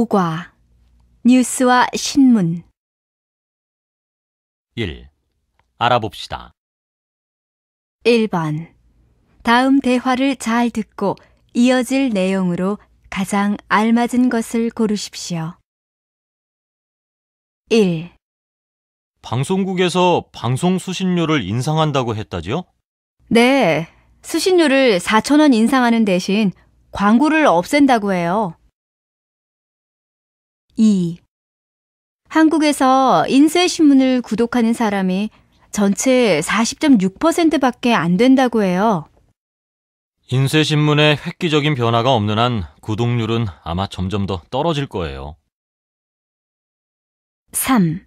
오과 뉴스와 신문 1. 알아봅시다. 1번. 다음 대화를 잘 듣고 이어질 내용으로 가장 알맞은 것을 고르십시오. 1. 방송국에서 방송 수신료를 인상한다고 했다지요? 네, 수신료를 4,000원 인상하는 대신 광고를 없앤다고 해요. 2. 한국에서 인쇄신문을 구독하는 사람이 전체 40.6%밖에 안 된다고 해요. 인쇄신문에 획기적인 변화가 없는 한 구독률은 아마 점점 더 떨어질 거예요. 3.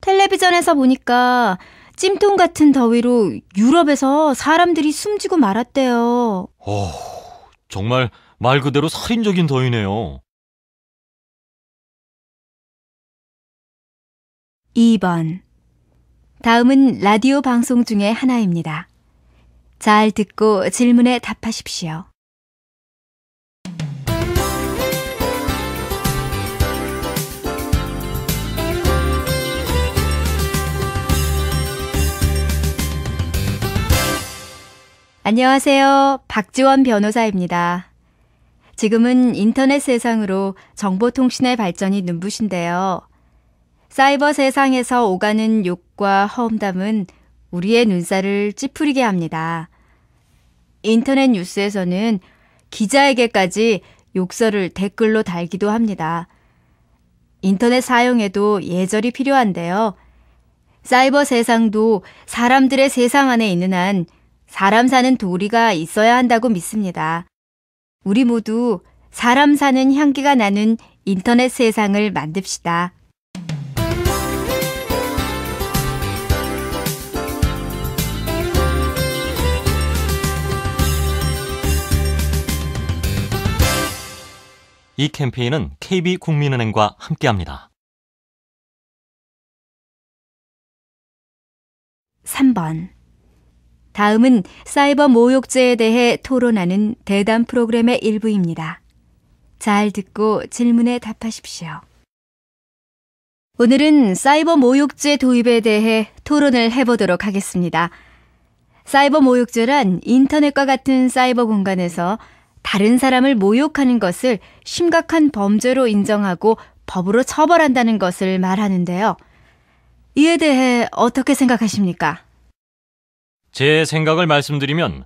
텔레비전에서 보니까 찜통 같은 더위로 유럽에서 사람들이 숨지고 말았대요. 정말 말 그대로 살인적인 더위네요. 2번. 다음은 라디오 방송 중에 하나입니다. 잘 듣고 질문에 답하십시오. 안녕하세요. 박지원 변호사입니다. 지금은 인터넷 세상으로 정보통신의 발전이 눈부신데요. 사이버 세상에서 오가는 욕과 험담은 우리의 눈살을 찌푸리게 합니다. 인터넷 뉴스에서는 기자에게까지 욕설을 댓글로 달기도 합니다. 인터넷 사용에도 예절이 필요한데요. 사이버 세상도 사람들의 세상 안에 있는 한 사람 사는 도리가 있어야 한다고 믿습니다. 우리 모두 사람 사는 향기가 나는 인터넷 세상을 만듭시다. 이 캠페인은 KB국민은행과 함께합니다. 3번. 다음은 사이버 모욕죄에 대해 토론하는 대담 프로그램의 일부입니다. 잘 듣고 질문에 답하십시오. 오늘은 사이버 모욕죄 도입에 대해 토론을 해보도록 하겠습니다. 사이버 모욕죄란 인터넷과 같은 사이버 공간에서 다른 사람을 모욕하는 것을 심각한 범죄로 인정하고 법으로 처벌한다는 것을 말하는데요. 이에 대해 어떻게 생각하십니까? 제 생각을 말씀드리면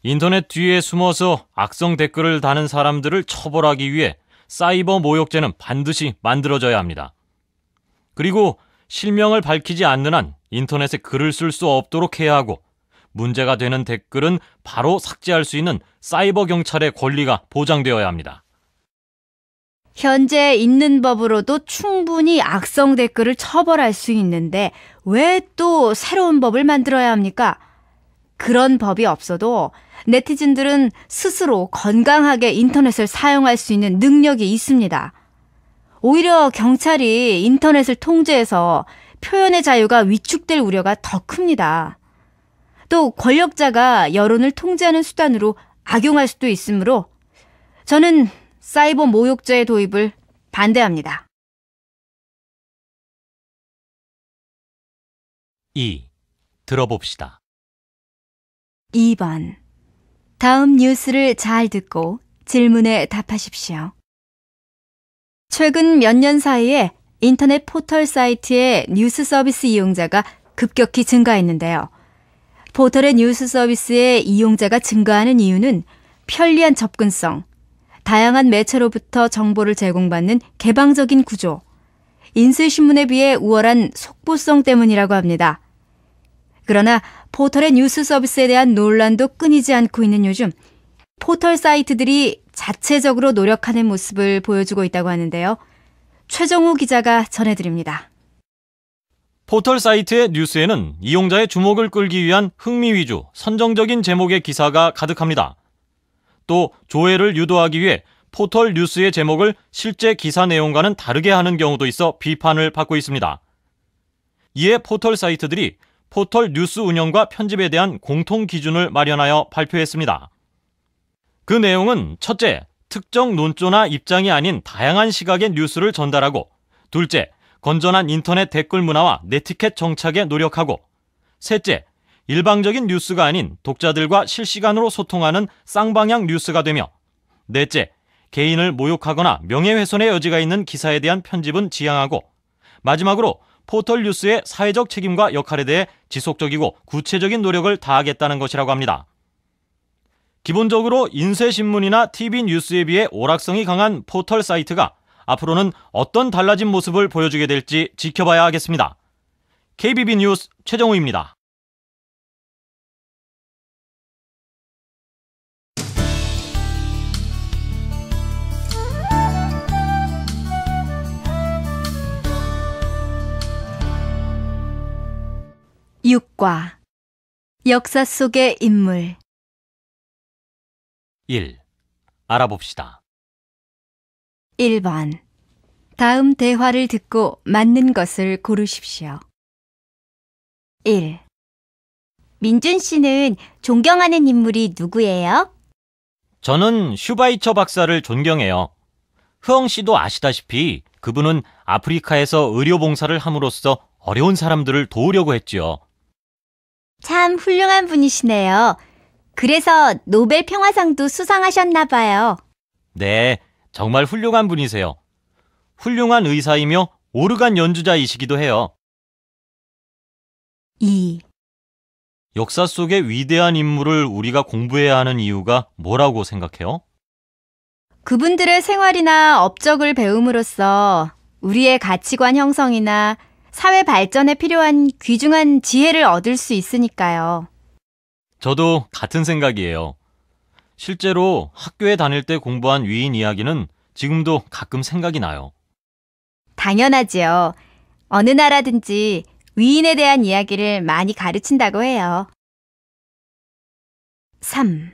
인터넷 뒤에 숨어서 악성 댓글을 다는 사람들을 처벌하기 위해 사이버 모욕죄는 반드시 만들어져야 합니다. 그리고 실명을 밝히지 않는 한 인터넷에 글을 쓸 수 없도록 해야 하고 문제가 되는 댓글은 바로 삭제할 수 있는 사이버 경찰의 권리가 보장되어야 합니다. 현재 있는 법으로도 충분히 악성 댓글을 처벌할 수 있는데 왜 또 새로운 법을 만들어야 합니까? 그런 법이 없어도 네티즌들은 스스로 건강하게 인터넷을 사용할 수 있는 능력이 있습니다. 오히려 경찰이 인터넷을 통제해서 표현의 자유가 위축될 우려가 더 큽니다. 또 권력자가 여론을 통제하는 수단으로 악용할 수도 있으므로 저는 사이버 모욕죄의 도입을 반대합니다. 2. 들어봅시다. 2번. 다음 뉴스를 잘 듣고 질문에 답하십시오. 최근 몇 년 사이에 인터넷 포털 사이트의 뉴스 서비스 이용자가 급격히 증가했는데요. 포털의 뉴스 서비스의 이용자가 증가하는 이유는 편리한 접근성, 다양한 매체로부터 정보를 제공받는 개방적인 구조, 인쇄신문에 비해 우월한 속보성 때문이라고 합니다. 그러나 포털의 뉴스 서비스에 대한 논란도 끊이지 않고 있는 요즘 포털 사이트들이 자체적으로 노력하는 모습을 보여주고 있다고 하는데요. 최정우 기자가 전해드립니다. 포털 사이트의 뉴스에는 이용자의 주목을 끌기 위한 흥미 위주, 선정적인 제목의 기사가 가득합니다. 또 조회를 유도하기 위해 포털 뉴스의 제목을 실제 기사 내용과는 다르게 하는 경우도 있어 비판을 받고 있습니다. 이에 포털 사이트들이 포털 뉴스 운영과 편집에 대한 공통 기준을 마련하여 발표했습니다. 그 내용은 첫째, 특정 논조나 입장이 아닌 다양한 시각의 뉴스를 전달하고, 둘째, 건전한 인터넷 댓글 문화와 네티켓 정착에 노력하고, 셋째, 일방적인 뉴스가 아닌 독자들과 실시간으로 소통하는 쌍방향 뉴스가 되며, 넷째, 개인을 모욕하거나 명예훼손의 여지가 있는 기사에 대한 편집은 지양하고, 마지막으로 포털 뉴스의 사회적 책임과 역할에 대해 지속적이고 구체적인 노력을 다하겠다는 것이라고 합니다. 기본적으로 인쇄신문이나 TV 뉴스에 비해 오락성이 강한 포털 사이트가 앞으로는 어떤 달라진 모습을 보여주게 될지 지켜봐야 하겠습니다. KBB 뉴스 최정우입니다. 육과 역사 속의 인물 1. 알아봅시다. 1번. 다음 대화를 듣고 맞는 것을 고르십시오. 1. 민준 씨는 존경하는 인물이 누구예요? 저는 슈바이처 박사를 존경해요. 흐엉 씨도 아시다시피 그분은 아프리카에서 의료봉사를 함으로써 어려운 사람들을 도우려고 했지요. 참 훌륭한 분이시네요. 그래서 노벨 평화상도 수상하셨나 봐요. 네, 정말 훌륭한 분이세요. 훌륭한 의사이며 오르간 연주자이시기도 해요. 2. 역사 속의 위대한 인물을 우리가 공부해야 하는 이유가 뭐라고 생각해요? 그분들의 생활이나 업적을 배움으로써 우리의 가치관 형성이나 사회 발전에 필요한 귀중한 지혜를 얻을 수 있으니까요. 저도 같은 생각이에요. 실제로 학교에 다닐 때 공부한 위인 이야기는 지금도 가끔 생각이 나요. 당연하지요. 어느 나라든지 위인에 대한 이야기를 많이 가르친다고 해요. 3.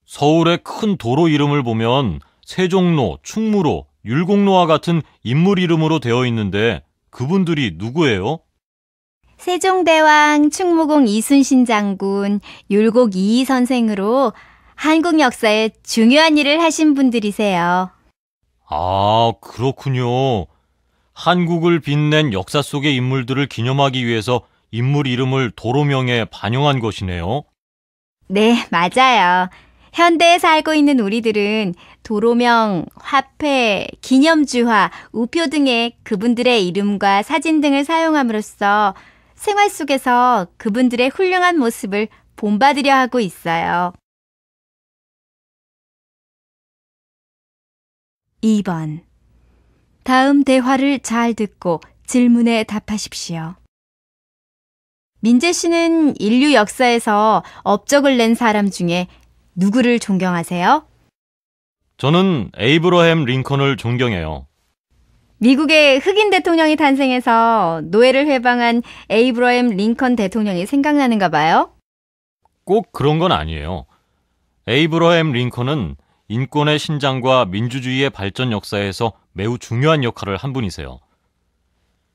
서울의 큰 도로 이름을 보면 세종로, 충무로, 율곡로와 같은 인물 이름으로 되어 있는데 그분들이 누구예요? 세종대왕, 충무공 이순신 장군, 율곡 이이 선생으로 한국 역사에 중요한 일을 하신 분들이세요. 아, 그렇군요. 한국을 빛낸 역사 속의 인물들을 기념하기 위해서 인물 이름을 도로명에 반영한 것이네요. 네, 맞아요. 현대에 살고 있는 우리들은 도로명, 화폐, 기념주화, 우표 등의 그분들의 이름과 사진 등을 사용함으로써 생활 속에서 그분들의 훌륭한 모습을 본받으려 하고 있어요. 2번. 다음 대화를 잘 듣고 질문에 답하십시오. 민재 씨는 인류 역사에서 업적을 낸 사람 중에 누구를 존경하세요? 저는 에이브러햄 링컨을 존경해요. 미국의 흑인 대통령이 탄생해서 노예를 해방한 에이브러햄 링컨 대통령이 생각나는가 봐요? 꼭 그런 건 아니에요. 에이브러햄 링컨은 인권의 신장과 민주주의의 발전 역사에서 매우 중요한 역할을 한 분이세요.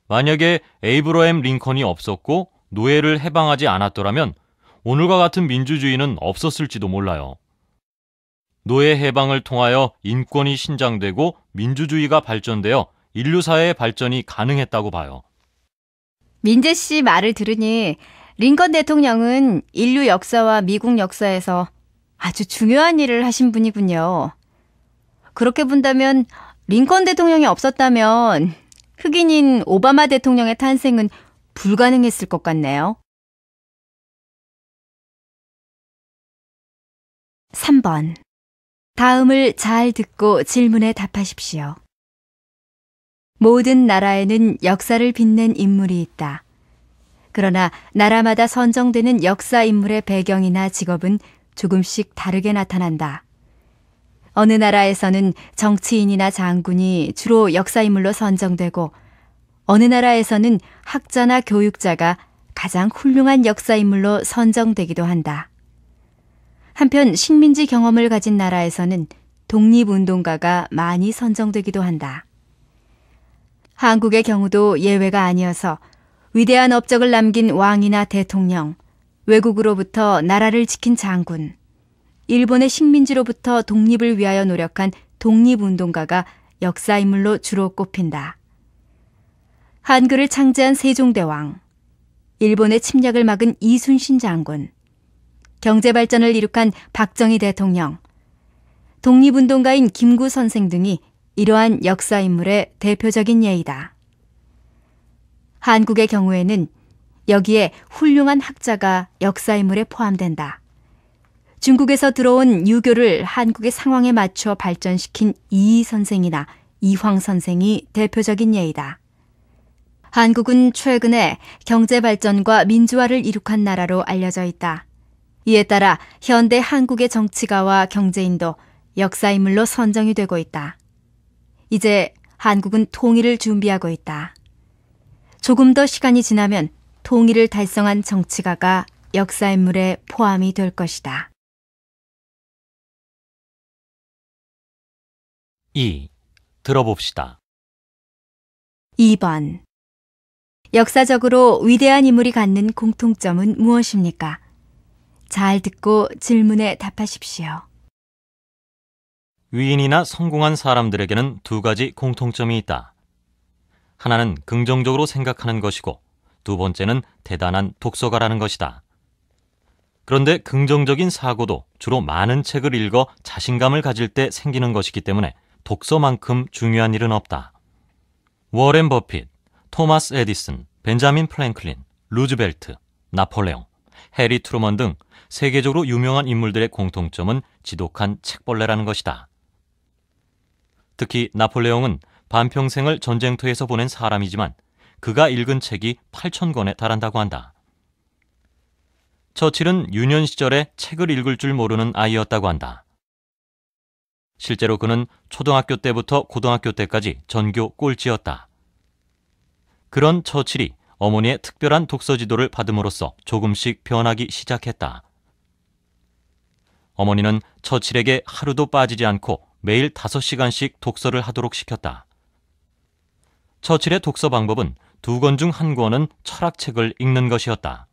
만약에 에이브러햄 링컨이 없었고 노예를 해방하지 않았더라면 오늘과 같은 민주주의는 없었을지도 몰라요. 노예 해방을 통하여 인권이 신장되고 민주주의가 발전되어 인류사회의 발전이 가능했다고 봐요. 민재 씨 말을 들으니 링컨 대통령은 인류 역사와 미국 역사에서 아주 중요한 일을 하신 분이군요. 그렇게 본다면 링컨 대통령이 없었다면 흑인인 오바마 대통령의 탄생은 불가능했을 것 같네요. 3번. 다음을 잘 듣고 질문에 답하십시오. 모든 나라에는 역사를 빛낸 인물이 있다. 그러나 나라마다 선정되는 역사 인물의 배경이나 직업은 조금씩 다르게 나타난다. 어느 나라에서는 정치인이나 장군이 주로 역사 인물로 선정되고 어느 나라에서는 학자나 교육자가 가장 훌륭한 역사 인물로 선정되기도 한다. 한편 식민지 경험을 가진 나라에서는 독립운동가가 많이 선정되기도 한다. 한국의 경우도 예외가 아니어서 위대한 업적을 남긴 왕이나 대통령, 외국으로부터 나라를 지킨 장군, 일본의 식민지로부터 독립을 위하여 노력한 독립운동가가 역사인물로 주로 꼽힌다. 한글을 창제한 세종대왕, 일본의 침략을 막은 이순신 장군, 경제발전을 이룩한 박정희 대통령, 독립운동가인 김구 선생 등이 이러한 역사인물의 대표적인 예이다. 한국의 경우에는 여기에 훌륭한 학자가 역사인물에 포함된다. 중국에서 들어온 유교를 한국의 상황에 맞춰 발전시킨 이희 선생이나 이황 선생이 대표적인 예이다. 한국은 최근에 경제발전과 민주화를 이룩한 나라로 알려져 있다. 이에 따라 현대 한국의 정치가와 경제인도 역사인물로 선정이 되고 있다. 이제 한국은 통일을 준비하고 있다. 조금 더 시간이 지나면 통일을 달성한 정치가가 역사인물에 포함이 될 것이다. 2. 들어봅시다. 2번. 역사적으로 위대한 인물이 갖는 공통점은 무엇입니까? 잘 듣고 질문에 답하십시오. 위인이나 성공한 사람들에게는 두 가지 공통점이 있다. 하나는 긍정적으로 생각하는 것이고 두 번째는 대단한 독서가라는 것이다. 그런데 긍정적인 사고도 주로 많은 책을 읽어 자신감을 가질 때 생기는 것이기 때문에 독서만큼 중요한 일은 없다. 워렌 버핏, 토마스 에디슨, 벤자민 프랭클린, 루즈벨트, 나폴레옹, 해리 트루먼 등 세계적으로 유명한 인물들의 공통점은 지독한 책벌레라는 것이다. 특히 나폴레옹은 반평생을 전쟁터에서 보낸 사람이지만 그가 읽은 책이 8,000권에 달한다고 한다. 처칠은 유년 시절에 책을 읽을 줄 모르는 아이였다고 한다. 실제로 그는 초등학교 때부터 고등학교 때까지 전교 꼴찌였다. 그런 처칠이 어머니의 특별한 독서 지도를 받음으로써 조금씩 변하기 시작했다. 어머니는 처칠에게 하루도 빠지지 않고 매일 5시간씩 독서를 하도록 시켰다. 처칠의 독서 방법은 2권 중 1권은 철학책을 읽는 것이었다.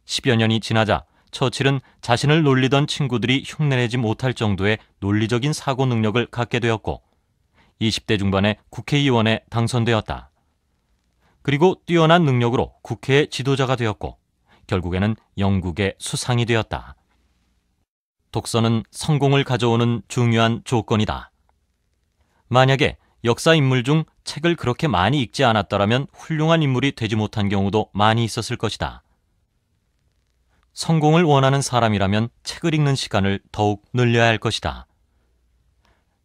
10여 년이 지나자 처칠은 자신을 놀리던 친구들이 흉내내지 못할 정도의 논리적인 사고 능력을 갖게 되었고 20대 중반에 국회의원에 당선되었다. 그리고 뛰어난 능력으로 국회의 지도자가 되었고 결국에는 영국의 수상이 되었다. 독서는 성공을 가져오는 중요한 조건이다. 만약에 역사 인물 중 책을 그렇게 많이 읽지 않았더라면 훌륭한 인물이 되지 못한 경우도 많이 있었을 것이다. 성공을 원하는 사람이라면 책을 읽는 시간을 더욱 늘려야 할 것이다.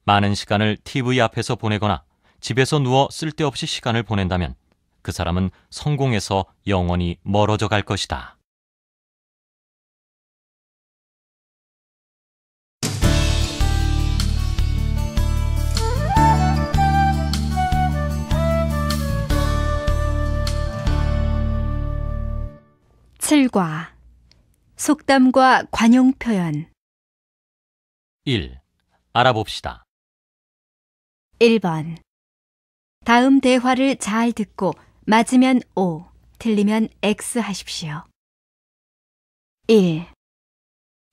많은 시간을 TV 앞에서 보내거나 집에서 누워 쓸데없이 시간을 보낸다면 그 사람은 성공에서 영원히 멀어져 갈 것이다. 칠과 속담과 관용 표현. 1. 알아봅시다. 1번. 다음 대화를 잘 듣고 맞으면 O, 틀리면 X 하십시오. 1.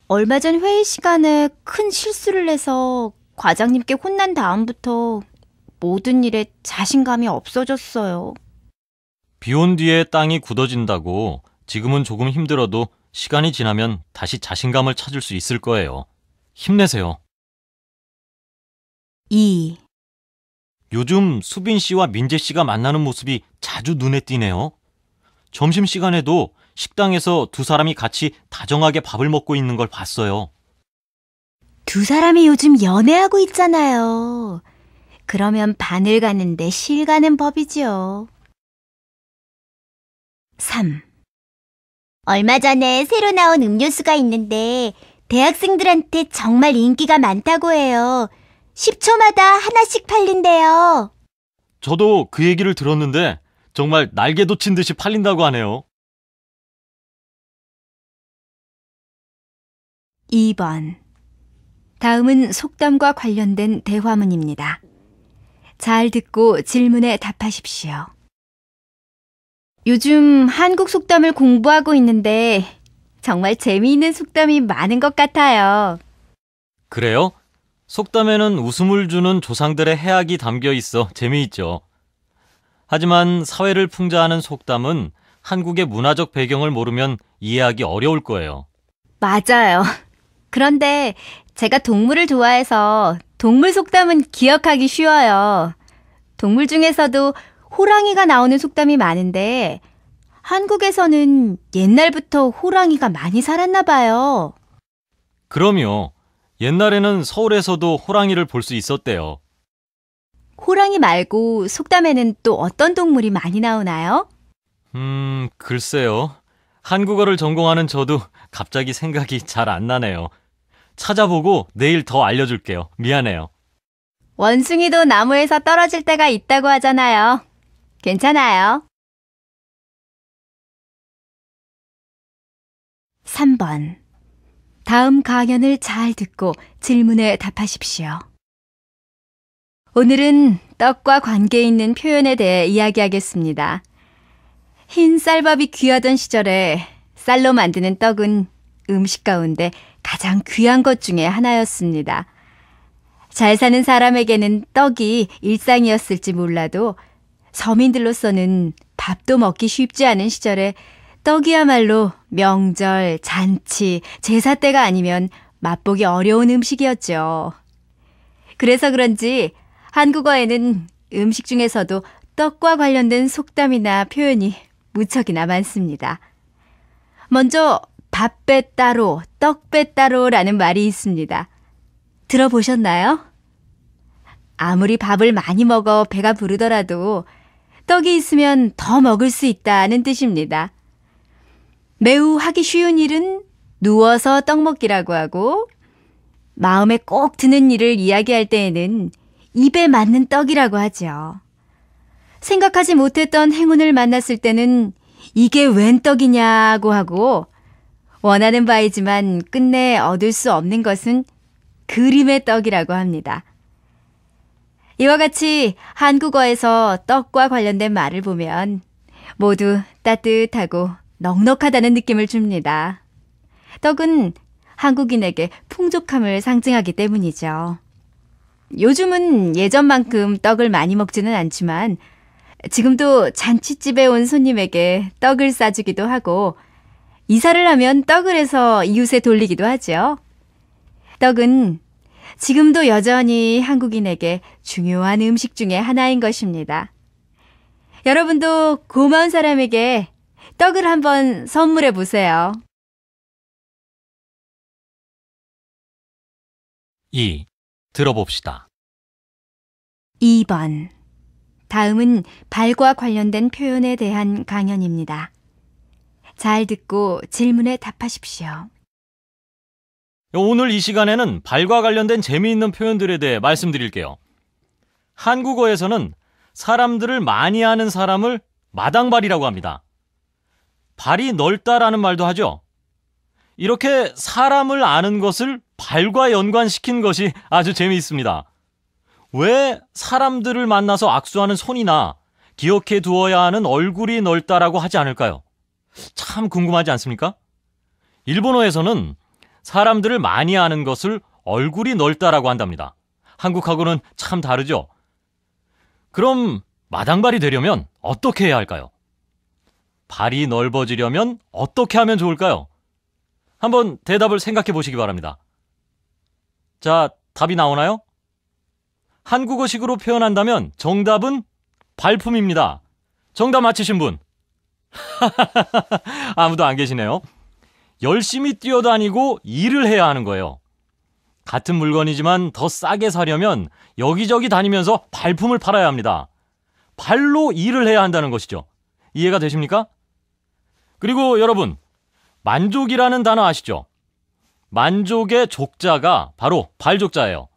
얼마 전 회의 시간에 큰 실수를 해서 과장님께 혼난 다음부터 모든 일에 자신감이 없어졌어요. 비 온 뒤에 땅이 굳어진다고 지금은 조금 힘들어도 시간이 지나면 다시 자신감을 찾을 수 있을 거예요. 힘내세요. 2. 요즘 수빈 씨와 민재 씨가 만나는 모습이 자주 눈에 띄네요. 점심시간에도 식당에서 두 사람이 같이 다정하게 밥을 먹고 있는 걸 봤어요. 두 사람이 요즘 연애하고 있잖아요. 그러면 바늘 가는데 실 가는 법이죠. 3. 얼마 전에 새로 나온 음료수가 있는데 대학생들한테 정말 인기가 많다고 해요. 10초마다 하나씩 팔린대요. 저도 그 얘기를 들었는데 정말 날개 돋친 듯이 팔린다고 하네요. 2번. 다음은 속담과 관련된 대화문입니다. 잘 듣고 질문에 답하십시오. 요즘 한국 속담을 공부하고 있는데 정말 재미있는 속담이 많은 것 같아요. 그래요? 속담에는 웃음을 주는 조상들의 해악이 담겨 있어 재미있죠. 하지만 사회를 풍자하는 속담은 한국의 문화적 배경을 모르면 이해하기 어려울 거예요. 맞아요. 그런데 제가 동물을 좋아해서 동물 속담은 기억하기 쉬워요. 동물 중에서도 호랑이가 나오는 속담이 많은데 한국에서는 옛날부터 호랑이가 많이 살았나 봐요. 그럼요. 옛날에는 서울에서도 호랑이를 볼 수 있었대요. 호랑이 말고 속담에는 또 어떤 동물이 많이 나오나요? 글쎄요. 한국어를 전공하는 저도 갑자기 생각이 잘 안 나네요. 찾아보고 내일 더 알려줄게요. 미안해요. 원숭이도 나무에서 떨어질 때가 있다고 하잖아요. 괜찮아요. 3번. 다음 강연을 잘 듣고 질문에 답하십시오. 오늘은 떡과 관계 있는 표현에 대해 이야기하겠습니다. 흰 쌀밥이 귀하던 시절에 쌀로 만드는 떡은 음식 가운데 가장 귀한 것 중에 하나였습니다. 잘 사는 사람에게는 떡이 일상이었을지 몰라도 서민들로서는 밥도 먹기 쉽지 않은 시절에 떡이야말로 명절, 잔치, 제사 때가 아니면 맛보기 어려운 음식이었죠. 그래서 그런지 한국어에는 음식 중에서도 떡과 관련된 속담이나 표현이 무척이나 많습니다. 먼저 밥배 따로, 떡배 따로라는 말이 있습니다. 들어보셨나요? 아무리 밥을 많이 먹어 배가 부르더라도 떡이 있으면 더 먹을 수 있다는 뜻입니다. 매우 하기 쉬운 일은 누워서 떡 먹기라고 하고 마음에 꼭 드는 일을 이야기할 때에는 입에 맞는 떡이라고 하죠. 생각하지 못했던 행운을 만났을 때는 이게 웬 떡이냐고 하고 원하는 바이지만 끝내 얻을 수 없는 것은 그림의 떡이라고 합니다. 이와 같이 한국어에서 떡과 관련된 말을 보면 모두 따뜻하고 넉넉하다는 느낌을 줍니다. 떡은 한국인에게 풍족함을 상징하기 때문이죠. 요즘은 예전만큼 떡을 많이 먹지는 않지만 지금도 잔칫집에 온 손님에게 떡을 싸주기도 하고 이사를 하면 떡을 해서 이웃에 돌리기도 하죠. 떡은 지금도 여전히 한국인에게 중요한 음식 중에 하나인 것입니다. 여러분도 고마운 사람에게 떡을 한번 선물해 보세요. 2. 들어봅시다. 2번. 다음은 발과 관련된 표현에 대한 강연입니다. 잘 듣고 질문에 답하십시오. 오늘 이 시간에는 발과 관련된 재미있는 표현들에 대해 말씀드릴게요. 한국어에서는 사람들을 많이 아는 사람을 마당발이라고 합니다. 발이 넓다라는 말도 하죠. 이렇게 사람을 아는 것을 발과 연관시킨 것이 아주 재미있습니다. 왜 사람들을 만나서 악수하는 손이나 기억해 두어야 하는 얼굴이 넓다라고 하지 않을까요? 참 궁금하지 않습니까? 일본어에서는 사람들을 많이 아는 것을 얼굴이 넓다라고 한답니다. 한국하고는 참 다르죠? 그럼 마당발이 되려면 어떻게 해야 할까요? 발이 넓어지려면 어떻게 하면 좋을까요? 한번 대답을 생각해 보시기 바랍니다. 자, 답이 나오나요? 한국어식으로 표현한다면 정답은 발품입니다. 정답 맞히신 분? 아무도 안 계시네요. 열심히 뛰어다니고 일을 해야 하는 거예요. 같은 물건이지만 더 싸게 사려면 여기저기 다니면서 발품을 팔아야 합니다. 발로 일을 해야 한다는 것이죠. 이해가 되십니까? 그리고 여러분, 만족이라는 단어 아시죠? 만족의 족자가 바로 발족자예요.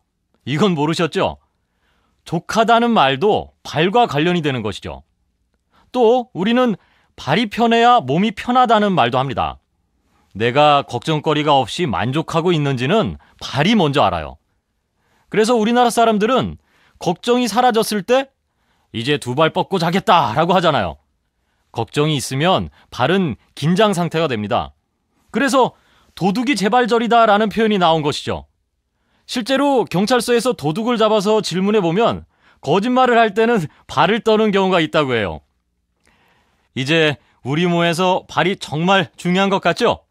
이건 모르셨죠? 족하다는 말도 발과 관련이 되는 것이죠. 또 우리는 발이 편해야 몸이 편하다는 말도 합니다. 내가 걱정거리가 없이 만족하고 있는지는 발이 먼저 알아요. 그래서 우리나라 사람들은 걱정이 사라졌을 때 이제 두 발 뻗고 자겠다라고 하잖아요. 걱정이 있으면 발은 긴장 상태가 됩니다. 그래서 도둑이 재발절이다라는 표현이 나온 것이죠. 실제로 경찰서에서 도둑을 잡아서 질문해보면 거짓말을 할 때는 발을 떠는 경우가 있다고 해요. 이제 우리 모에서 발이 정말 중요한 것 같죠?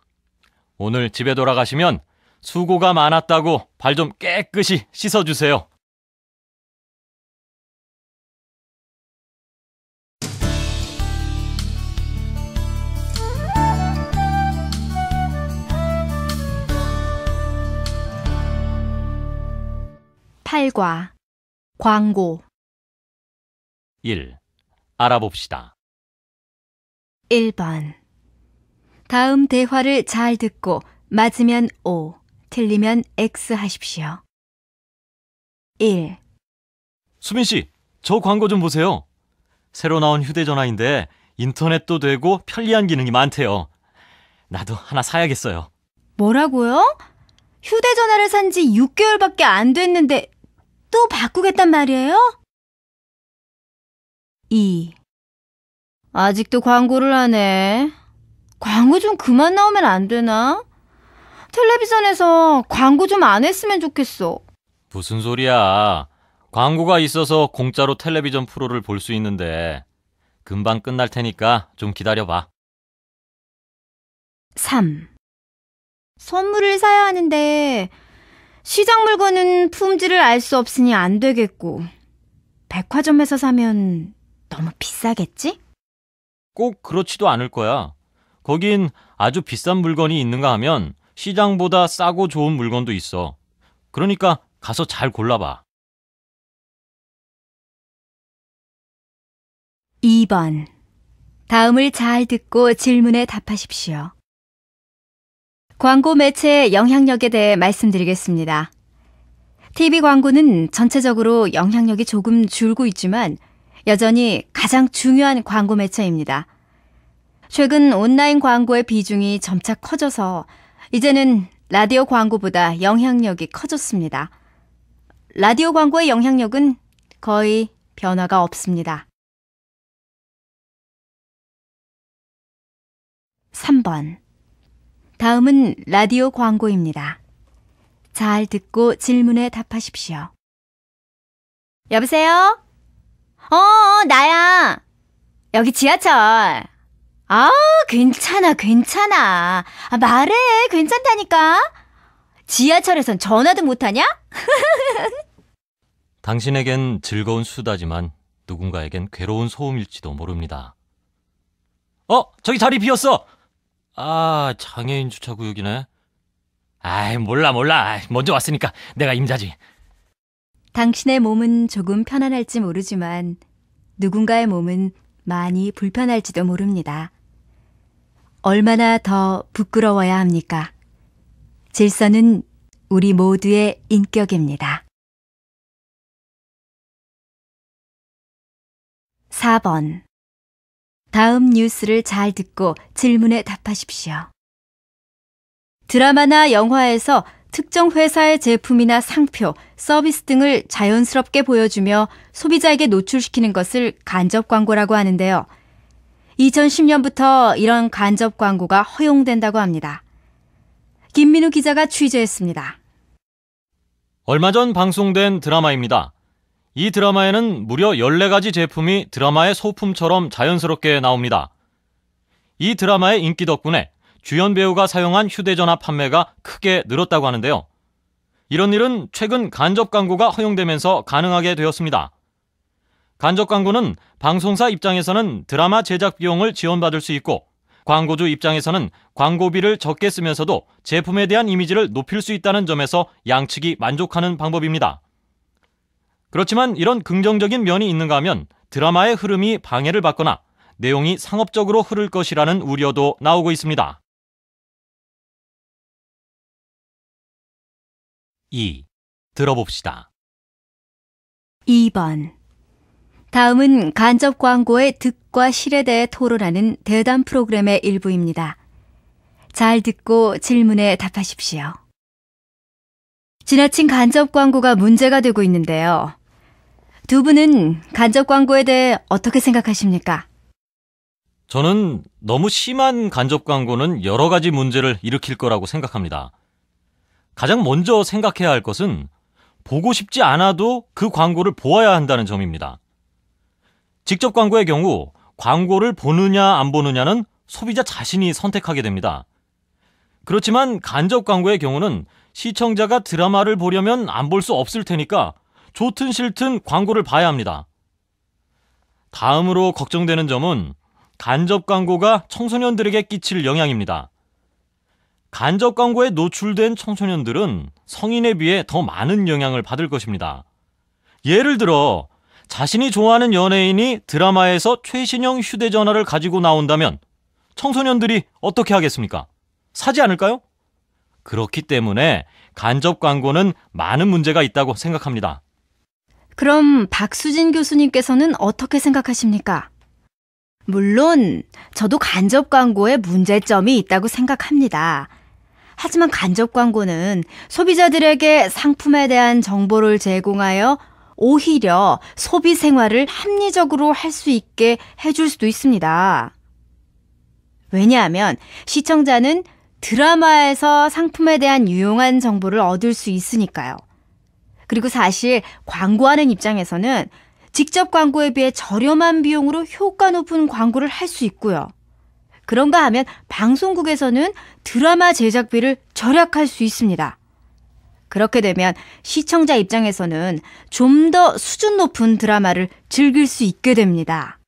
오늘 집에 돌아가시면 수고가 많았다고 발 좀 깨끗이 씻어주세요. 팔과 광고 1. 알아봅시다. 1번. 다음 대화를 잘 듣고 맞으면 O, 틀리면 X 하십시오. 1. 수빈 씨, 저 광고 좀 보세요. 새로 나온 휴대전화인데 인터넷도 되고 편리한 기능이 많대요. 나도 하나 사야겠어요. 뭐라고요? 휴대전화를 산 지 6개월밖에 안 됐는데 또 바꾸겠단 말이에요? 2. 아직도 광고를 하네. 광고 좀 그만 나오면 안 되나? 텔레비전에서 광고 좀 안 했으면 좋겠어. 무슨 소리야. 광고가 있어서 공짜로 텔레비전 프로를 볼 수 있는데 금방 끝날 테니까 좀 기다려봐. 3. 선물을 사야 하는데 시장 물건은 품질을 알 수 없으니 안 되겠고 백화점에서 사면 너무 비싸겠지? 꼭 그렇지도 않을 거야. 거긴 아주 비싼 물건이 있는가 하면 시장보다 싸고 좋은 물건도 있어. 그러니까 가서 잘 골라봐. 2번. 다음을 잘 듣고 질문에 답하십시오. 광고 매체의 영향력에 대해 말씀드리겠습니다. TV 광고는 전체적으로 영향력이 조금 줄고 있지만 여전히 가장 중요한 광고 매체입니다. 최근 온라인 광고의 비중이 점차 커져서 이제는 라디오 광고보다 영향력이 커졌습니다. 라디오 광고의 영향력은 거의 변화가 없습니다. 3번. 다음은 라디오 광고입니다. 잘 듣고 질문에 답하십시오. 여보세요? 나야. 여기 지하철. 괜찮아. 말해, 괜찮다니까. 지하철에선 전화도 못하냐? 당신에겐 즐거운 수다지만 누군가에겐 괴로운 소음일지도 모릅니다. 저기 자리 비었어. 장애인 주차구역이네. 몰라. 먼저 왔으니까 내가 임자지. 당신의 몸은 조금 편안할지 모르지만 누군가의 몸은 많이 불편할지도 모릅니다. 얼마나 더 부끄러워야 합니까? 질서는 우리 모두의 인격입니다. 4번. 다음 뉴스를 잘 듣고 질문에 답하십시오. 드라마나 영화에서 특정 회사의 제품이나 상표, 서비스 등을 자연스럽게 보여주며 소비자에게 노출시키는 것을 간접 광고라고 하는데요. 2010년부터 이런 간접 광고가 허용된다고 합니다. 김민우 기자가 취재했습니다. 얼마 전 방송된 드라마입니다. 이 드라마에는 무려 14가지 제품이 드라마의 소품처럼 자연스럽게 나옵니다. 이 드라마의 인기 덕분에 주연 배우가 사용한 휴대전화 판매가 크게 늘었다고 하는데요. 이런 일은 최근 간접 광고가 허용되면서 가능하게 되었습니다. 간접 광고는 방송사 입장에서는 드라마 제작 비용을 지원받을 수 있고 광고주 입장에서는 광고비를 적게 쓰면서도 제품에 대한 이미지를 높일 수 있다는 점에서 양측이 만족하는 방법입니다. 그렇지만 이런 긍정적인 면이 있는가 하면 드라마의 흐름이 방해를 받거나 내용이 상업적으로 흐를 것이라는 우려도 나오고 있습니다. 2. 들어봅시다. 2번. 다음은 간접 광고의 득과 실에 대해 토론하는 대담 프로그램의 일부입니다. 잘 듣고 질문에 답하십시오. 지나친 간접 광고가 문제가 되고 있는데요. 두 분은 간접 광고에 대해 어떻게 생각하십니까? 저는 너무 심한 간접 광고는 여러 가지 문제를 일으킬 거라고 생각합니다. 가장 먼저 생각해야 할 것은 보고 싶지 않아도 그 광고를 보아야 한다는 점입니다. 직접 광고의 경우 광고를 보느냐 안 보느냐는 소비자 자신이 선택하게 됩니다. 그렇지만 간접 광고의 경우는 시청자가 드라마를 보려면 안 볼 수 없을 테니까 좋든 싫든 광고를 봐야 합니다. 다음으로 걱정되는 점은 간접 광고가 청소년들에게 끼칠 영향입니다. 간접 광고에 노출된 청소년들은 성인에 비해 더 많은 영향을 받을 것입니다. 예를 들어 자신이 좋아하는 연예인이 드라마에서 최신형 휴대전화를 가지고 나온다면 청소년들이 어떻게 하겠습니까? 사지 않을까요? 그렇기 때문에 간접 광고는 많은 문제가 있다고 생각합니다. 그럼 박수진 교수님께서는 어떻게 생각하십니까? 물론 저도 간접 광고에 문제점이 있다고 생각합니다. 하지만 간접 광고는 소비자들에게 상품에 대한 정보를 제공하여 오히려 소비 생활을 합리적으로 할 수 있게 해줄 수도 있습니다. 왜냐하면 시청자는 드라마에서 상품에 대한 유용한 정보를 얻을 수 있으니까요. 그리고 사실 광고하는 입장에서는 직접 광고에 비해 저렴한 비용으로 효과 높은 광고를 할 수 있고요. 그런가 하면 방송국에서는 드라마 제작비를 절약할 수 있습니다. 그렇게 되면 시청자 입장에서는 좀 더 수준 높은 드라마를 즐길 수 있게 됩니다.